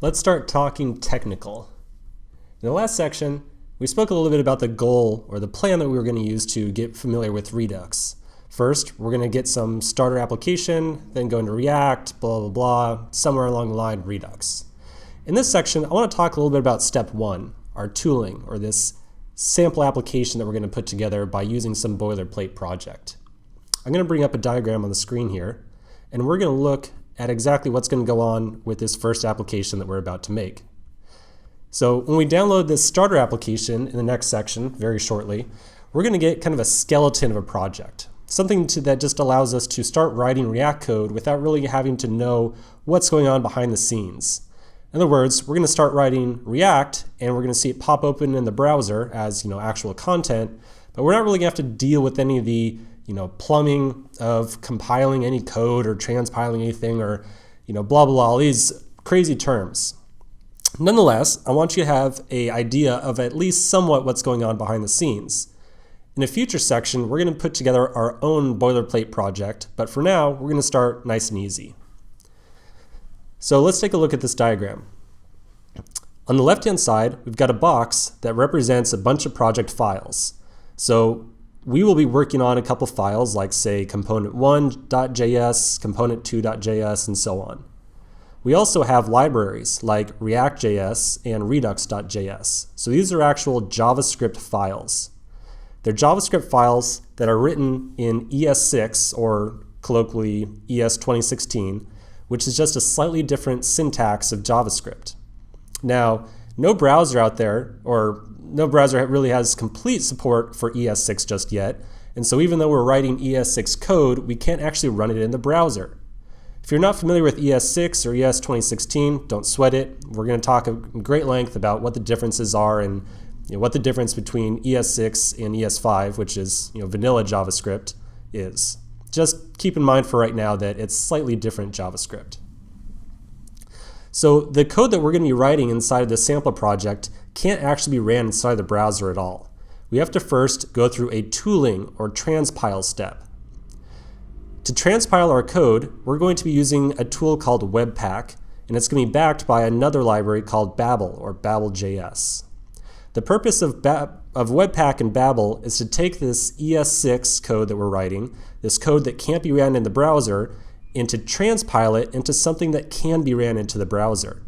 let's start talking technical. In the last section, we spoke a little bit about the goal or the plan that we were going to use to get familiar with Redux. First, we're going to get some starter application, then go into React, blah, blah, blah, somewhere along the line, Redux. In this section, I want to talk a little bit about step one, our tooling, or this sample application that we're going to put together by using some boilerplate project. I'm going to bring up a diagram on the screen here, and we're going to look at exactly what's going to go on with this first application that we're about to make. So when we download this starter application in the next section, very shortly, we're going to get kind of a skeleton of a project. Something that just allows us to start writing React code without really having to know what's going on behind the scenes. In other words, we're going to start writing React and we're going to see it pop open in the browser as actual content, but we're not really going to have to deal with any of the plumbing of compiling any code or transpiling anything or blah, blah, blah, all these crazy terms. Nonetheless, I want you to have an idea of at least somewhat what's going on behind the scenes. In a future section, we're going to put together our own boilerplate project, but for now, we're going to start nice and easy. So let's take a look at this diagram. On the left-hand side, we've got a box that represents a bunch of project files. So we will be working on a couple files like, say, component1.js, component2.js, and so on. We also have libraries like React.js and Redux.js. So these are actual JavaScript files. They're JavaScript files that are written in ES6, or colloquially ES 2016, which is just a slightly different syntax of JavaScript. Now, no browser out there, or no browser really has complete support for ES6 just yet, and so even though we're writing ES6 code, we can't actually run it in the browser. If you're not familiar with ES6 or ES 2016, don't sweat it. We're going to talk at great length about what the differences are and what the difference between ES6 and ES5, which is vanilla JavaScript, is. Just keep in mind for right now that it's slightly different JavaScript. So the code that we're going to be writing inside of the sample project can't actually be ran inside the browser at all. We have to first go through a tooling or transpile step. To transpile our code, we're going to be using a tool called Webpack, and it's going to be backed by another library called Babel, or Babel.js. The purpose of Webpack and Babel is to take this ES6 code that we're writing, this code that can't be ran in the browser, and to transpile it into something that can be ran into the browser.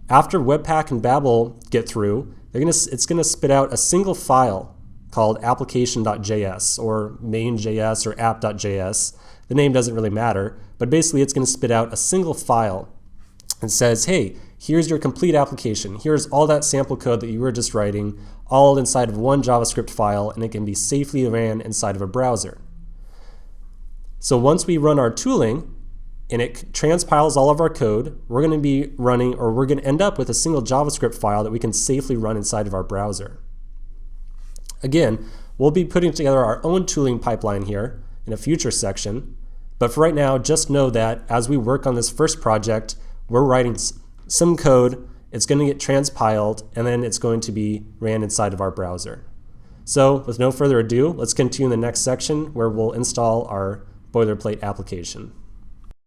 After Webpack and Babel get through, it's going to spit out a single file called application.js or main.js or app.js. The name doesn't really matter, but basically it's going to spit out a single file and says, hey, here's your complete application. Here's all that sample code that you were just writing, all inside of one JavaScript file, and it can be safely ran inside of a browser. So once we run our tooling and it transpiles all of our code, we're going to be running, or we're going to end up with a single JavaScript file that we can safely run inside of our browser. Again, we'll be putting together our own tooling pipeline here in a future section, but for right now, just know that as we work on this first project, we're writing some code, it's going to get transpiled, and then it's going to be ran inside of our browser. So with no further ado, let's continue in the next section where we'll install our boilerplate application.